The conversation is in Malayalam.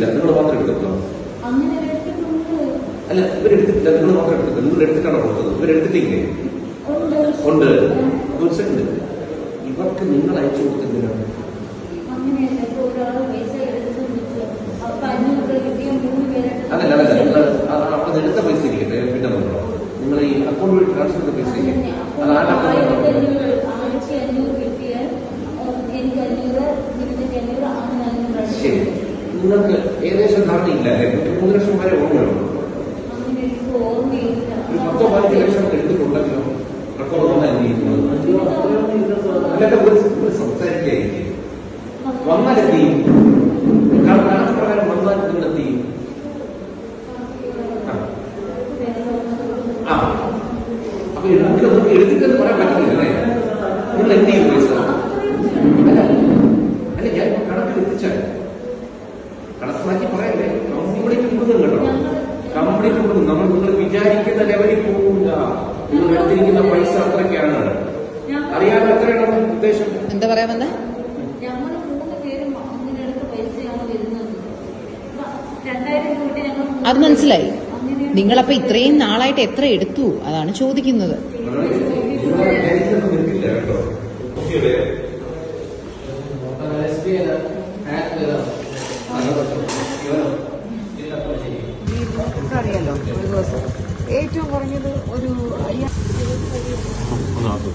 എടുത്തിട്ടില്ല, നിങ്ങൾ മാത്രം എടുത്തിട്ടുള്ളൂ. അല്ല, ഇവരെടുത്തിട്ടില്ല, നിങ്ങൾ മാത്രം എടുത്തിട്ടില്ല. നിങ്ങൾ എടുത്തിട്ടാണ് കൊടുത്തത്. ഇവരെടുത്തിട്ടില്ലേ? ഉണ്ട്. ഒരു സെക്കൻഡ്, ഇവർക്ക് നിങ്ങൾ അയച്ചു കൊടുത്തിട്ടില്ലാണ്. അതല്ല അതല്ല, നിങ്ങൾ അവിടെ എടുത്ത പൈസ ഇരിക്കട്ടെ, പിന്നെ നോക്കണോ? നിങ്ങൾ ഈ അക്കൗണ്ട് വഴി ട്രാൻസ്ഫർ ചെയ്ത പൈസ ഇല്ലേ? അത് ആരുടെ അക്കൗണ്ട്? ശരി, നിങ്ങൾക്ക് ഏകദേശം ധാരണയില്ല അല്ലേ? 3 ലക്ഷം വരെ ഓർമ്മയുള്ളൂ. ഒരു 10-15 ലക്ഷം എടുത്തിട്ടുണ്ടല്ലോ. റെക്കോർഡ് വന്നിരിക്കുന്നത് അല്ലാതെ സംസാരിക്കായിരിക്കും. വന്നാലെത്തി കണക്ക് പ്രകാരം വന്നാൽ നിങ്ങളെത്തി. അപ്പൊ നമുക്ക് എടുത്തിട്ടെന്ന് പറയാൻ പറ്റില്ലേ? നിങ്ങൾ എന്ത് ചെയ്യും പൈസ? അല്ല, ഞാൻ കണക്ക് എത്തിച്ചാൽ കണക്ക് മാറ്റി പറയല്ലേ? കംപ്ലീറ്റ് കൊടുക്കും കേട്ടോ, കംപ്ലീറ്റ് കൊടുക്കും. നമ്മൾ നിങ്ങൾ വിചാരിക്കുന്ന ലെവലിൽ പോകില്ല. നിങ്ങൾ എടുത്തിരിക്കുന്ന പൈസ അത്രയ്ക്കാണ്. അറിയാതെ എത്രയാണ് ഉദ്ദേശം? എന്താ പറയാ വന്ന? അത് മനസ്സിലായി. നിങ്ങളപ്പോ ഇത്രയും നാളായിട്ട് എത്ര എടുത്തു അതാണ് ചോദിക്കുന്നത്. അറിയാലോ, ഒരു ദിവസം ഏറ്റവും കുറഞ്ഞത് ഒരു 5000